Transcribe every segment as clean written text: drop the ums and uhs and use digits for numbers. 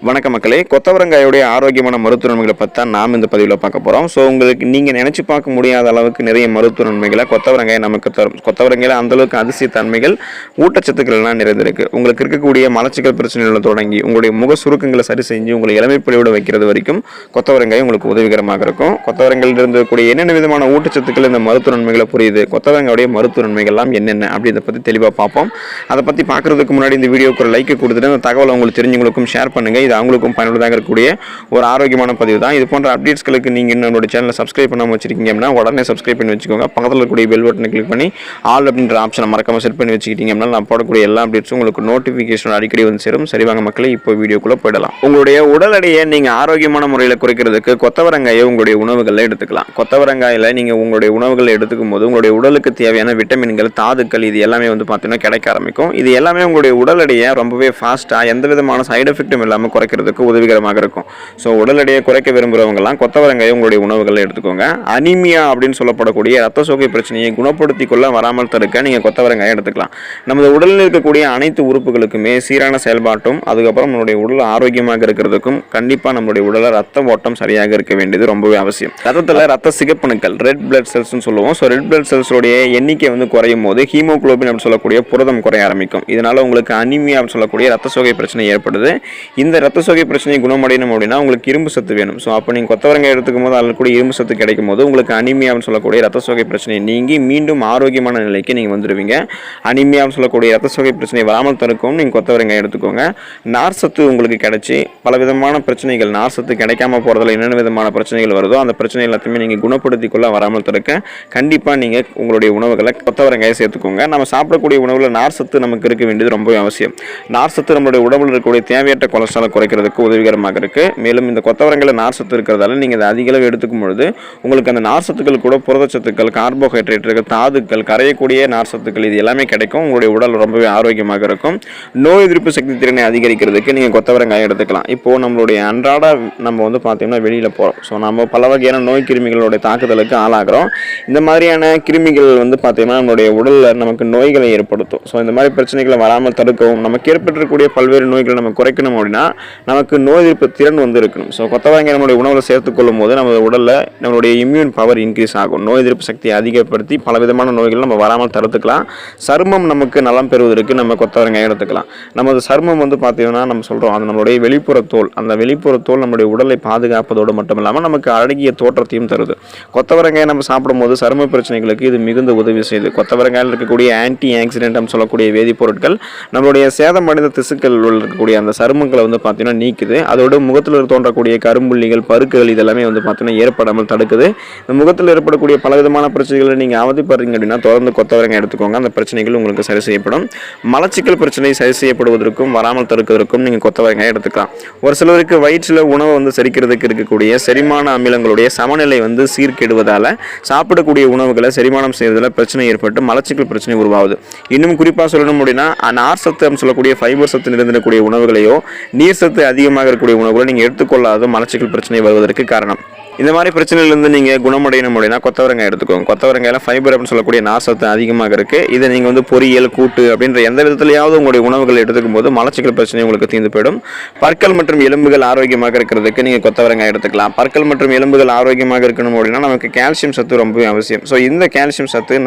வணக்கம் மக்களே, கொத்தவரங்காயோடைய ஆரோக்கியமான மருத்துவ நன்மைகளை பற்றி தான் நாம் இந்த பதிவில் பார்க்க போகிறோம். ஸோ உங்களுக்கு நீங்கள் நினச்சி பார்க்க முடியாத அளவுக்கு நிறைய மருத்துவ நன்மைகளை கொத்தவரங்காய் நமக்கு தரும். கொத்தவரங்காயில் அந்தளவுக்கு அதிசய தன்மைகள், ஊட்டச்சத்துக்கள்லாம் நிறைந்திருக்கு. உங்களுக்கு இருக்கக்கூடிய மலச்சிக்கல் பிரச்சனைகளை தொடங்கி உங்களுடைய முக சுருக்கங்களை சரி செஞ்சு உங்களை இளமைப்பொலியோடு வைக்கிறது வரைக்கும் கொத்தவரங்காய் உங்களுக்கு உதவிகரமாக இருக்கும். கொத்தவரங்காயில் இருக்கக்கூடிய என்னென்ன விதமான ஊட்டச்சத்துக்கள் இந்த மருத்துவ நன்மைகளை புரியுது, கொத்தவரங்காயோடைய மருத்துவ நன்மைகள்லாம் என்னென்ன அப்படின்றத பற்றி தெளிவாக பார்ப்போம். அதை பற்றி பார்க்குறதுக்கு முன்னாடி இந்த வீடியோக்கு ஒரு லைக் கொடுத்துட்டு அந்த தகவலை உங்களுக்கு தெரிஞ்சவங்களுக்கும் ஷேர் பண்ணுங்கள். அவங்களுக்கும் பயனுள்ளதாக இருக்கக்கூடிய ஒரு ஆரோக்கியமான பதிவு தான். இது போன்ற அப்டேட்ஸ்களுக்கு நீங்கள் என்னோட சேனலை சப்ஸ்கிரைப் பண்ணாமல் வச்சிருக்கீங்க அப்படின்னா உடனே சப்ஸ்கிரைப் பண்ணி வச்சுக்கோங்க. பக்கத்தில் இருக்கக்கூடிய பெல் பட்டனை கிளிக் பண்ணி ஆல் அப்படின்ற ஆப்ஷனை மறக்காமல் செட் பண்ணி வச்சுக்கிட்டீங்க அப்படின்னா நான் போடக்கூடிய எல்லா அப்டேட்ஸும் உங்களுக்கு நோட்டிஃபிகேஷன் அடிக்கடி வந்து சேரும். சரி வாங்க மக்களே, இப்போ வீடியோக்குள்ளே போயிடலாம். உங்களுடைய உடல் எடையை நீங்கள் ஆரோக்கியமான முறையில் குறைக்கிறதுக்கு கொத்தவரங்காயை உங்களுடைய உணவுகளில் எடுத்துக்கலாம். கொத்தவரங்காயில் நீங்கள் உங்களுடைய உணவுகளை எடுத்துக்கும் போது உங்களுடைய உடலுக்கு தேவையான விட்டமின்கள், தாதுக்கள் இது எல்லாமே வந்து பார்த்தீங்கன்னா கிடைக்க ஆரம்பிக்கும். இது எல்லாமே உங்களுடைய உடல் எடையை ரொம்பவே ஃபாஸ்ட்டாக எந்த விதமான சைடு எஃபெக்டும் இல்லாமல் குறைக்கிறதுக்கு உதவிகரமாக இருக்கும். ஸோ உடல் எடையை குறைக்க விரும்புகிறவங்கலாம் கொத்தவரங்காயை உங்களுடைய உணவுகளில் எடுத்துக்கோங்க. அனிமியா அப்படின்னு சொல்லப்படக்கூடிய ரத்த சோகை பிரச்சனையை குணப்படுத்திக் கொள்ள வராமல் தடுக்க நீங்கள் கொத்தவரங்காயை எடுத்துக்கலாம். நமது உடலில் இருக்கக்கூடிய அனைத்து உறுப்புகளுக்குமே சீரான செயல்பாட்டும் அதுக்கப்புறம் நம்மளுடைய உடல் ஆரோக்கியமாக இருக்கிறதுக்கும் கண்டிப்பாக நம்மளுடைய உடலில் ரத்த ஓட்டம் சரியாக இருக்க வேண்டியது ரொம்பவே அவசியம். ரத்தத்தில் ரத்த சிகப்பணுக்கள், ரெட் பிளட் செல்ஸ்ன்னு சொல்லுவோம். ஸோ ரெட் பிளட் செல்ஸோடைய எண்ணிக்கை வந்து குறையும் போது ஹீமோகுளோபின் அப்படின்னு சொல்லக்கூடிய புரதம் குறைய ஆரம்பிக்கும். இதனால் உங்களுக்கு அனிமியா அப்படின்னு சொல்லக்கூடிய ரத்த சோகை பிரச்சனை ஏற்படுது. இந்த ரத்த சோகை பிரச்சனை குணமடையணும் அப்படின்னா உங்களுக்கு இரும்பு சத்து வேணும். ஸோ அப்போ நீங்கள் கொத்தவரங்காய் எடுத்துக்கும் போது அதில் கூட இரும்பு சத்து கிடைக்கும் போது உங்களுக்கு அனிமியான்னு சொல்லக்கூடிய ரத்த சோகை பிரச்சனை நீங்கி மீண்டும் ஆரோக்கியமான நிலைக்கு நீங்கள் வந்துடுவீங்க. அனிமியான்னு சொல்லக்கூடிய ரத்த சோகை பிரச்சனை வராமல் தடுக்கவும் நீங்கள் கொத்தவரங்காய் எடுத்துக்கோங்க. நார் சத்து உங்களுக்கு கிடைச்சி பல விதமான பிரச்சனைகள், நார் சத்து கிடைக்காம போகிறதுல என்னென்ன விதமான பிரச்சனைகள் வருதோ அந்த பிரச்சனை எல்லாத்தையுமே நீங்கள் குணப்படுத்தி கொள்ள வராமல் தடுக்க கண்டிப்பாக நீங்கள் உங்களுடைய உணவுகளை கொத்தவரங்காயை சேர்த்துக்கோங்க. நம்ம சாப்பிடக்கூடிய உணவில் நார் சத்து நமக்கு இருக்க வேண்டியது ரொம்பவே அவசியம். நார் சத்து நம்மளுடைய உடம்புல இருக்கக்கூடிய தேவையற்ற கொலஸ்ட்ராலை குறைக்கிறதுக்கு உதவிகரமாக இருக்குது. மேலும் இந்த கொத்தவரங்காயில் நார் சத்து இருக்கிறதால நீங்கள் அதை அதிக அளவு எடுத்துக்கும் பொழுது உங்களுக்கு அந்த நார் சத்துக்கள் கூட புரதச்சத்துக்கள், கார்போஹைட்ரேட்டுகள், தாதுக்கள், கரையக்கூடிய நார் சத்துக்கள் இது எல்லாமே கிடைக்கும். உங்களுடைய உடல் ரொம்பவே ஆரோக்கியமாக இருக்கும். நோய் எதிர்ப்பு சக்தி திறனை அதிகரிக்கிறதுக்கு நீங்கள் கொத்தவரங்காய் எடுத்துக்கலாம். இப்போது நம்மளுடைய அன்றாட நம்ம வந்து பார்த்தீங்கன்னா வெளியில் போகிறோம். ஸோ நம்ம பல வகையான நோய் கிருமிகளுடைய தாக்குதலுக்கு ஆளாகிறோம். இந்த மாதிரியான கிருமிகள் வந்து பார்த்தீங்கன்னா நம்மளுடைய உடலில் நமக்கு நோய்களை ஏற்படுத்தும். ஸோ இந்த மாதிரி பிரச்சனைகளை வராமல் தடுக்கவும் நமக்கு ஏற்பட்டிருக்கக்கூடிய பல்வேறு நோய்களை நம்ம குறைக்கணும் அப்படின்னா நமக்கு நோய் எதிர்ப்பு திறன் வந்து இருக்கணும். ஸோ கொத்தவரங்காய் நம்மளுடைய உணவில் சேர்த்துக்கொள்ளும் போது நம்ம உடலில் நம்மளுடைய இம்யூன் பவர் இன்க்ரீஸ் ஆகும். நோய் எதிர்ப்பு சக்தியை அதிகப்படுத்தி பல விதமான நோய்கள் நம்ம வராமல் தடுத்துக்கலாம். சருமம் நமக்கு நலம் பெறுவதற்கு நம்ம கொத்தவரங்காய் எடுத்துக்கலாம். நமது சருமம் வந்து பார்த்தீங்கன்னா நம்ம சொல்கிறோம் அது நம்மளுடைய வெளிப்புற தோல். அந்த வெளிப்புற தோல் நம்மளுடைய உடலை பாதுகாப்பதோடு மட்டும் இல்லாமல் நமக்கு அழகிய தோற்றத்தையும் தருது. கொத்தவரங்காய் நம்ம சாப்பிடும்போது சரும பிரச்சனைகளுக்கு இது மிகுந்த உதவி செய்யுது. கொத்தவரங்காயில் இருக்கக்கூடிய ஆன்டி ஆக்சிடென்ட் சொல்லக்கூடிய வேதிப்பொருட்கள் நம்மளுடைய சேதமடைந்த திசுக்கள் இருக்கக்கூடிய அந்த சருமங்களை வந்து பார்த்தீங்கன்னா நீக்குது. அதோட முகத்தில் தோன்றக்கூடிய கரும்புள்ளிகள், பருக்குகள் இதெல்லாமே வந்து பார்த்தீங்கன்னா ஏற்படாமல் தடுக்குது. இந்த முகத்தில் ஏற்படக்கூடிய பலவிதமான பிரச்சனைகளை நீங்கள் அவதிப்படுறீங்க அப்படின்னா தொடர்ந்து கொத்தவரங்காய் எடுத்துக்கோங்க. அந்த பிரச்சனைகள் உங்களுக்கு சரி செய்யப்படும். மலச்சிக்கல் பிரச்சனை சரி செய்யப்படுவதற்கும் வராமல் தடுக்கிறதுக்கும் நீங்கள் கொத்தவரங்காய் எடுத்துக்கலாம். ஒரு சிலருக்கு வயிற்றில் உணவை வந்து செரிக்கிறதுக்கு இருக்கக்கூடிய செரிமான அமிலங்களுடைய சமநிலை வந்து சீர்கெடுவதால் சாப்பிடக்கூடிய உணவுகளை செரிமானம் செய்வதில் பிரச்சனை ஏற்பட்டு மலச்சிக்கல் பிரச்சனை உருவாகுது. இன்னும் குறிப்பாக சொல்லணும் அப்படின்னா நார் சத்து சொல்லக்கூடிய ஃபைபர் சத்து நிறைந்திருக்கக்கூடிய உணவுகளையோ நீர் சத்து அதிகமாக இருக்கக்கூடிய உணவுகளை நீங்கள் எடுத்துக்கொள்ளாத மலச்சிக்கல் பிரச்சனை வருவதற்கு காரணம். இந்த மாதிரி பிரச்சனையிலிருந்து நீங்கள் குணமடையணும் அப்படின்னா கொத்தவரங்காய் எடுத்துக்கோங்க. கொத்தவரங்காயில் ஃபைபர் அப்படின்னு சொல்லக்கூடிய நார் சத்து அதிகமாக இருக்குது. இதை நீங்கள் வந்து பொரியல், கூட்டு அப்படின்ற எந்த விதத்துலையாவது உங்களுடைய உணவுகள் எடுத்துக்கும் போது மலச்சிக்கல் பிரச்சனை உங்களுக்கு தீர்ந்து போயிடும். பற்கள் மற்றும் எலும்புகள் ஆரோக்கியமாக இருக்கிறதுக்கு நீங்கள் கொத்தவரங்காய் எடுத்துக்கலாம். பற்கள் மற்றும் எலும்புகள் ஆரோக்கியமாக இருக்கணும் அப்படின்னா நமக்கு கால்சியம் சத்து ரொம்பவே அவசியம். ஸோ இந்த கால்சியம் சத்து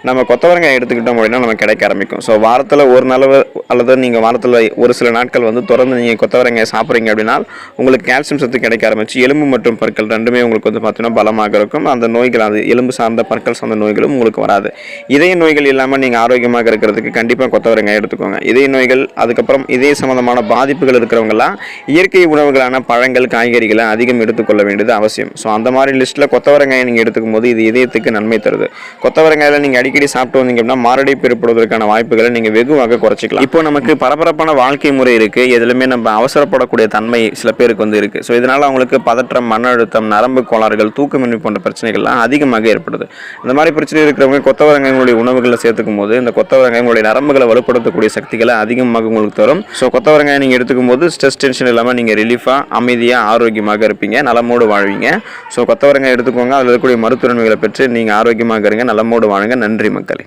நம்ம கொத்தவரங்காய் எடுத்துக்கிட்டோம் அப்படின்னா நமக்கு கிடைக்க ஆரம்பிக்கும். ஸோ வாரத்தில் ஒரு நாள் அல்லது நீங்கள் வாரத்தில் ஒரு சில நாட்கள் வந்து தொடர்ந்து நீங்கள் கொத்தவரங்காய் சாப்பிட்றீங்க அப்படின்னா உங்களுக்கு கால்சியம் சத்து கிடைக்க ஆரம்பிச்சு எலும்பு மற்றும் பற்கள் ரெண்டுமே உங்களுக்கு வந்து பார்த்தீங்கன்னா பலமாக இருக்கும். அந்த நோய்கள், அது எலும்பு சார்ந்த பற்கள் சார்ந்த நோய்களும் உங்களுக்கு வராது. இதய நோய்கள் இல்லாமல் நீங்கள் ஆரோக்கியமாக இருக்கிறதுக்கு கண்டிப்பாக கொத்தவரங்காய் எடுத்துக்கோங்க. இதய நோய்கள் அதுக்கப்புறம் இதய சம்பந்தமான பாதிப்புகள் இருக்கிறவங்கலாம் இயற்கை உணவுகளான பழங்கள், காய்கறிகளை அதிகம் எடுத்துக்கொள்ள வேண்டியது அவசியம். ஸோ அந்த மாதிரி லிஸ்ட்டில் கொத்தவரங்காயை நீங்கள் எடுத்துக்கும் போது இது இதயத்துக்கு நன்மை தருது. கொத்தவரங்காயில் நீங்கள் அடிக்கடி சாப்பிட்டு வந்தீங்க அப்படின்னா மாரடைப்பு ஏற்படுவதற்கான வாய்ப்புகளை நீங்கள் வெகுவாக குறைச்சிக்கலாம். இப்போ நமக்கு பரபரப்பான வாழ்க்கை முறை இருக்குது. எதுலையுமே நம்ம அவசரப்படக்கூடிய தன்மை சில பேருக்கு வந்து இருக்குது. ஸோ இதனால் அவங்களுக்கு பதற்றம், மன அழுத்தம், நரம்பு கோளாறுகள், தூக்கமின்மை போன்ற பிரச்சனைகள்லாம் அதிகமாக ஏற்படுது. இந்த மாதிரி பிரச்சனை இருக்கிறவங்க கொத்தவரங்காய் உணவுகளை சேர்த்துக்கும் போது இந்த கொத்தவரங்காய் உங்களுடைய நரம்புகளை வலுப்படுத்தக்கூடிய சக்திகளை அதிகமாக உங்களுக்கு தரும். ஸோ கொத்தவரங்காய் நீங்கள் எடுத்துக்கும் போது ஸ்ட்ரெஸ், டென்ஷன் இல்லாமல் நீங்கள் ரிலீஃபாக, அமைதியாக, ஆரோக்கியமாக இருப்பீங்க, நலமோடு வாழ்வீங்க. ஸோ கொத்தவரங்காய் எடுத்துக்கோங்க. அதில் இருக்கக்கூடிய மருத்துவ நன்மைகளை பெற்று நீங்கள் ஆரோக்கியமாக இருங்க, நலமோடு வாழுங்க. நன்றி மக்களே.